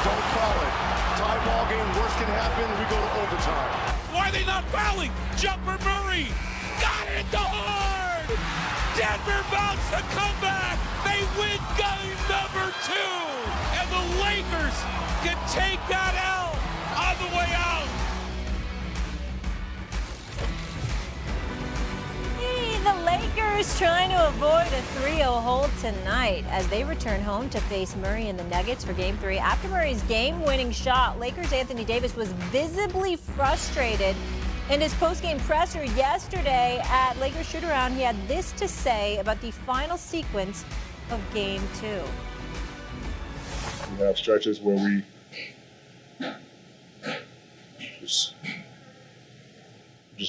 Don't call it. Tie ball game, worst can happen, we go to overtime. Why are they not fouling? Jumper Murray got it to hard. Denver mounts a comeback. They win game number 2. And the Lakers can take that L on the way out. The Lakers trying to avoid a 3-0 hold tonight as they return home to face Murray and the Nuggets for Game 3. After Murray's game-winning shot, Lakers' Anthony Davis was visibly frustrated. In his post-game presser yesterday at Lakers shoot-around, he had this to say about the final sequence of Game 2. We have stretches where we just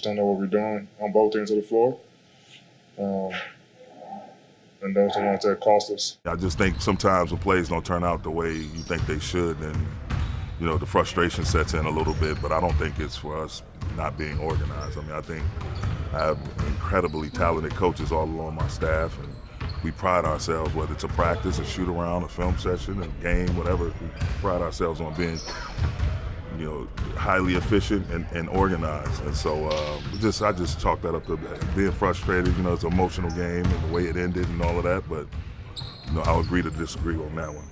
don't know what we're doing on both ends of the floor. And those are the ones that cost us. I just think sometimes the plays don't turn out the way you think they should, and you know the frustration sets in a little bit. But I don't think it's for us not being organized. I mean, I think I have incredibly talented coaches all along my staff, and we pride ourselves, whether it's a practice, a shoot around, a film session, a game, whatever. We pride ourselves on being, you know, highly efficient and organized. And so I just chalk that up to being frustrated. You know, it's an emotional game and the way it ended and all of that. But, you know, I'll agree to disagree on that one.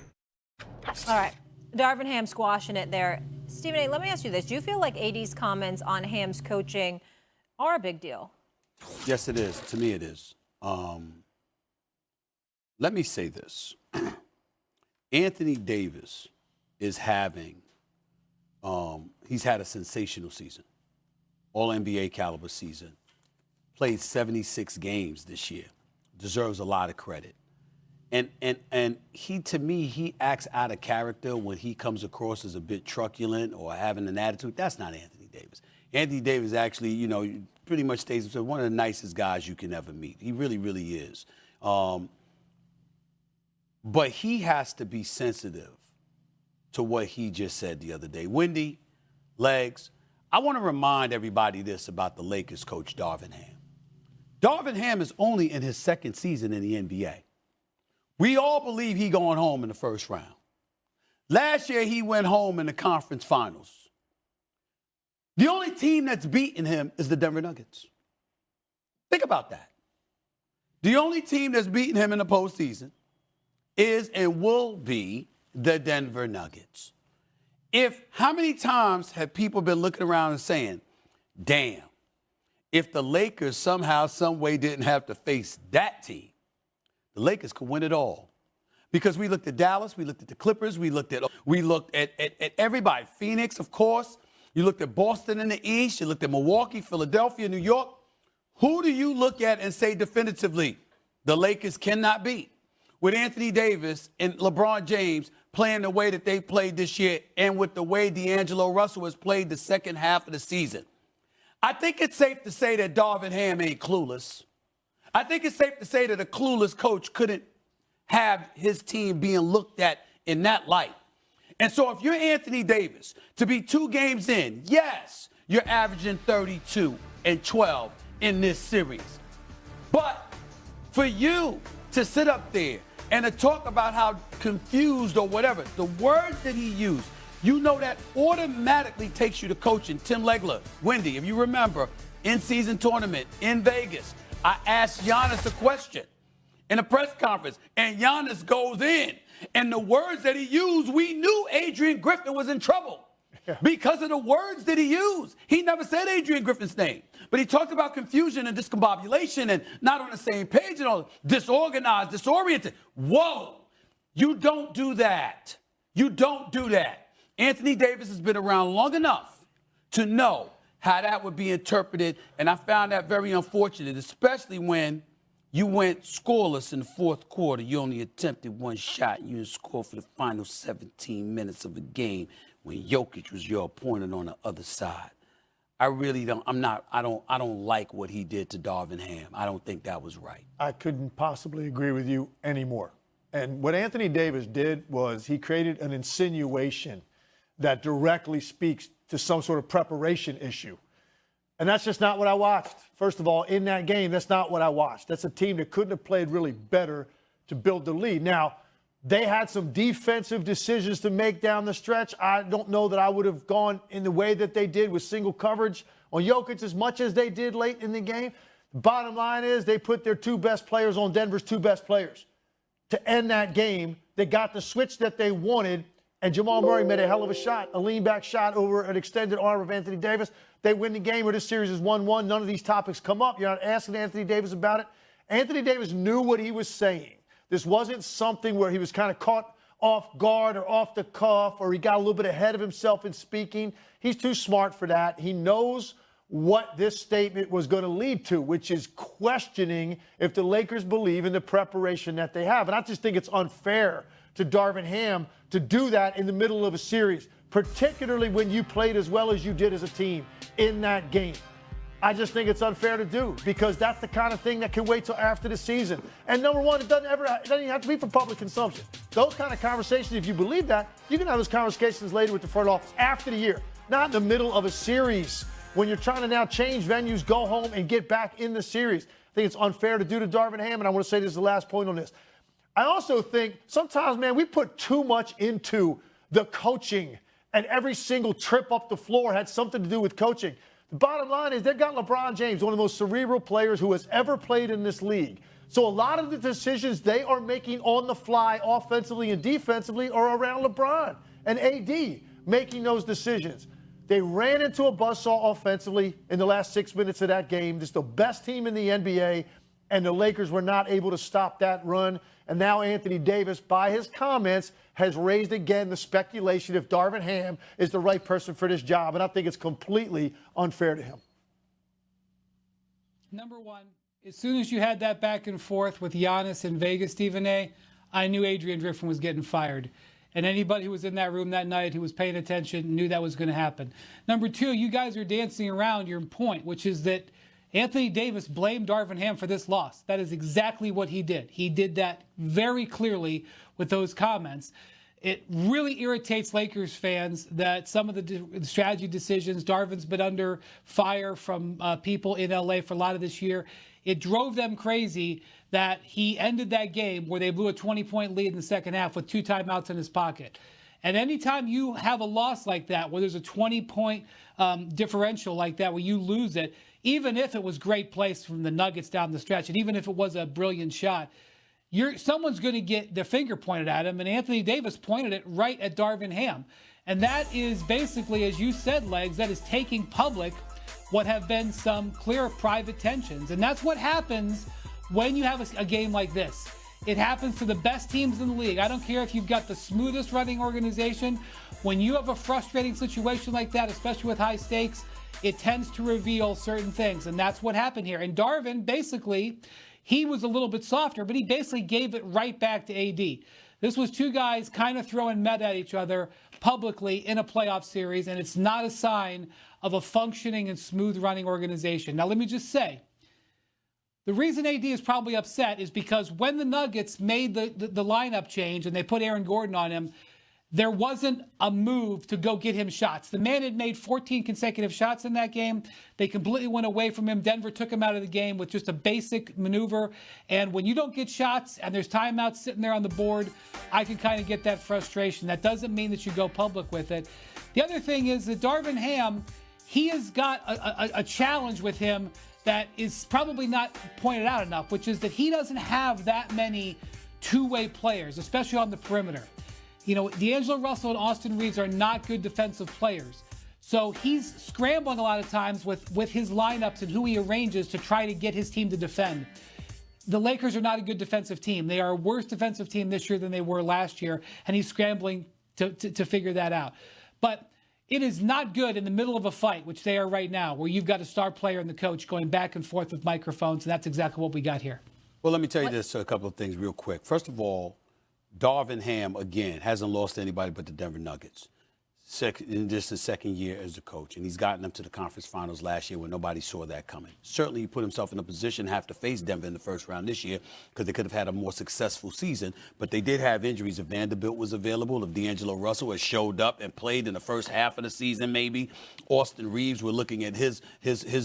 All right. Darvin Ham squashing it there. Stephen A., let me ask you this. Do you feel like AD's comments on Ham's coaching are a big deal? Yes, it is. To me, it is. Let me say this. Anthony Davis is having he's had a sensational season, all-NBA caliber season, played 76 games this year, deserves a lot of credit. And he, to me, he acts out of character when he comes across as a bit truculent or having an attitude. That's not Anthony Davis. Anthony Davis actually, you know, pretty much stays himself, one of the nicest guys you can ever meet. He really, really is. But he has to be sensitive to what he just said the other day. Wendy, Legs, I want to remind everybody this about the Lakers coach, Darvin Ham. Darvin Ham is only in his second season in the NBA. We all believe he going home in the first round. Last year, he went home in the conference finals. The only team that's beaten him is the Denver Nuggets. Think about that. The only team that's beaten him in the postseason is and will be the Denver Nuggets. How many times have people been looking around and saying, damn, if the Lakers somehow, some way didn't have to face that team, the Lakers could win it all. Because we looked at Dallas, we looked at the Clippers, we looked at everybody. Phoenix, of course. You looked at Boston in the East, you looked at Milwaukee, Philadelphia, New York. Who do you look at and say definitively the Lakers cannot beat? With Anthony Davis and LeBron James playing the way that they played this year and with the way D'Angelo Russell has played the second half of the season. I think it's safe to say that Darvin Ham ain't clueless. I think it's safe to say that a clueless coach couldn't have his team being looked at in that light. And so if you're Anthony Davis, to be 2 games in, yes, you're averaging 32 and 12 in this series. But for you to sit up there and to talk about how confused or whatever, the words that he used, you know that automatically takes you to coaching. Tim Legler, Wendy, if you remember, in-season tournament in Vegas, I asked Giannis a question in a press conference, and Giannis goes in. And the words that he used, we knew Adrian Griffin was in trouble because of the words that he used. He never said Adrian Griffin's name, but he talked about confusion and discombobulation and not on the same page and all, disorganized, disoriented. Whoa, you don't do that. You don't do that. Anthony Davis has been around long enough to know how that would be interpreted, and I found that very unfortunate, especially when you went scoreless in the fourth quarter. You only attempted 1 shot, and you didn't score for the final 17 minutes of the game when Jokic was your opponent on the other side. I really don't. I don't like what he did to Darvin Ham. I don't think that was right. I couldn't possibly agree with you anymore. And what Anthony Davis did was he created an insinuation that directly speaks to some sort of preparation issue. And that's just not what I watched. First of all, in that game, that's not what I watched. That's a team that couldn't have played really better to build the lead. Now, They had some defensive decisions to make down the stretch. I don't know that I would have gone in the way that they did with single coverage on Jokic as much as they did late in the game. Bottom line is they put their two best players on Denver's two best players to end that game. They got the switch that they wanted, and Jamal Murray made a hell of a shot, a lean-back shot over an extended arm of Anthony Davis. They win the game, or this series is 1-1. None of these topics come up. You're not asking Anthony Davis about it. Anthony Davis knew what he was saying. This wasn't something where he was kind of caught off guard or off the cuff, or he got a little bit ahead of himself in speaking. He's too smart for that. He knows what this statement was going to lead to, which is questioning if the Lakers believe in the preparation that they have. And I just think it's unfair to Darvin Ham to do that in the middle of a series, particularly when you played as well as you did as a team in that game. I just think it's unfair to do, because that's the kind of thing that can wait till after the season. And number one, it doesn't even have to be for public consumption. Those kind of conversations, if you believe that, you can have those conversations later with the front office after the year, not in the middle of a series when you're trying to now change venues, go home, and get back in the series. I think it's unfair to do to Darvin Ham, and I want to say this is the last point on this. I also think sometimes, man, we put too much into the coaching, and every single trip up the floor had something to do with coaching. The bottom line is they've got LeBron James, one of the most cerebral players who has ever played in this league. So a lot of the decisions they are making on the fly, offensively and defensively, are around LeBron and AD making those decisions. They ran into a buzzsaw offensively in the last 6 minutes of that game. This is the best team in the NBA, and the Lakers were not able to stop that run. And now Anthony Davis, by his comments, has raised again the speculation if Darvin Ham is the right person for this job. And I think it's completely unfair to him. Number one, as soon as you had that back and forth with Giannis in Vegas, Stephen A., I knew Adrian Griffin was getting fired. And anybody who was in that room that night who was paying attention knew that was going to happen. Number two, you guys are dancing around your point, which is that Anthony Davis blamed Darvin Ham for this loss. That is exactly what he did. He did that very clearly with those comments. It really irritates Lakers fans that some of the strategy decisions, Darvin's been under fire from people in LA for a lot of this year. It drove them crazy that he ended that game where they blew a 20-point lead in the second half with 2 timeouts in his pocket. And anytime you have a loss like that, where there's a 20-point differential like that, where you lose it, even if it was great plays from the Nuggets down the stretch, and even if it was a brilliant shot, someone's going to get their finger pointed at him, and Anthony Davis pointed it right at Darvin Ham. And that is basically, as you said, Legs, that is taking public what have been some clear private tensions. And that's what happens when you have a game like this. It happens to the best teams in the league. I don't care if you've got the smoothest running organization. When you have a frustrating situation like that, especially with high stakes, it tends to reveal certain things. And that's what happened here. And Darvin, basically, he was a little bit softer, but he basically gave it right back to AD. This was two guys kind of throwing mud at each other publicly in a playoff series, and it's not a sign of a functioning and smooth running organization. Now, let me just say, the reason AD is probably upset is because when the Nuggets made the lineup change and they put Aaron Gordon on him, there wasn't a move to go get him shots. The man had made 14 consecutive shots in that game. They completely went away from him. Denver took him out of the game with just a basic maneuver. And when you don't get shots and there's timeouts sitting there on the board, I can kind of get that frustration. That doesn't mean that you go public with it. The other thing is that Darvin Ham, he has got a challenge with him that is probably not pointed out enough, which is that he doesn't have that many two-way players, especially on the perimeter. You know, D'Angelo Russell and Austin Reeves are not good defensive players. So he's scrambling a lot of times with his lineups and who he arranges to try to get his team to defend. The Lakers are not a good defensive team. They are a worse defensive team this year than they were last year, and he's scrambling to figure that out. But it is not good in the middle of a fight, which they are right now, where you've got a star player and the coach going back and forth with microphones, and that's exactly what we got here. Well, let me tell you this, a couple of things real quick. First of all, Darvin Ham, again, hasn't lost to anybody but the Denver Nuggets. In just his second year as a coach, and he's gotten them to the conference finals last year when nobody saw that coming. Certainly, he put himself in a position to have to face Denver in the first round this year because they could have had a more successful season, but they did have injuries. If Vanderbilt was available, if D'Angelo Russell had showed up and played in the first half of the season, maybe Austin Reeves, we're looking at his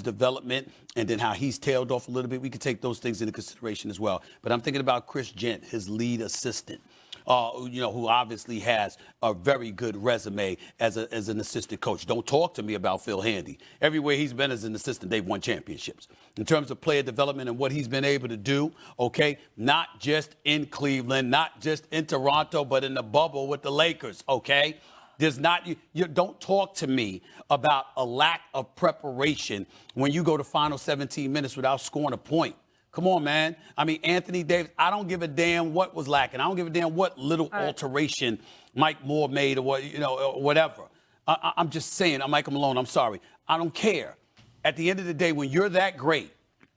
development and then how he's tailed off a little bit. We could take those things into consideration as well. But I'm thinking about Chris Gent, his lead assistant. who obviously has a very good resume as an assistant coach. Don't talk to me about Phil Handy. Everywhere he's been as an assistant, they've won championships. In terms of player development and what he's been able to do, okay, not just in Cleveland, not just in Toronto, but in the bubble with the Lakers, okay? There's not, you don't talk to me about a lack of preparation when you go to final 17 minutes without scoring a point. Come on, man. I mean, Anthony Davis, I don't give a damn what was lacking. I don't give a damn what little alteration Mike Moore made or what, or whatever. I'm just saying, I'm Michael Malone, I'm sorry. I don't care. At the end of the day, when you're that great,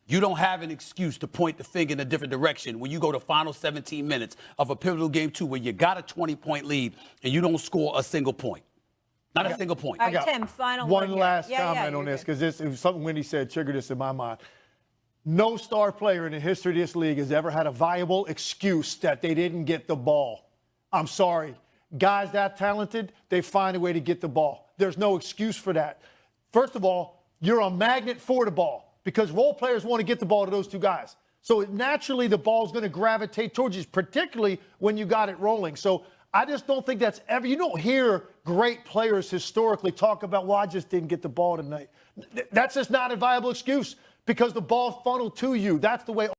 you don't have an excuse to point the finger in a different direction when you go to final 17 minutes of a pivotal game 2 where you got a 20-point lead and you don't score a single point. Not a single point. All right, Tim, final one word last here. comment on this, because this it was something Wendy said triggered this in my mind. No star player in the history of this league has ever had a viable excuse that they didn't get the ball. I'm sorry. Guys that talented, they find a way to get the ball. There's no excuse for that. First of all, you're a magnet for the ball because role players want to get the ball to those two guys. So naturally, the ball's going to gravitate towards you, particularly when you got it rolling. So I just don't think that's ever – you don't hear great players historically talk about, well, I just didn't get the ball tonight. That's just not a viable excuse because the ball funneled to you. That's the way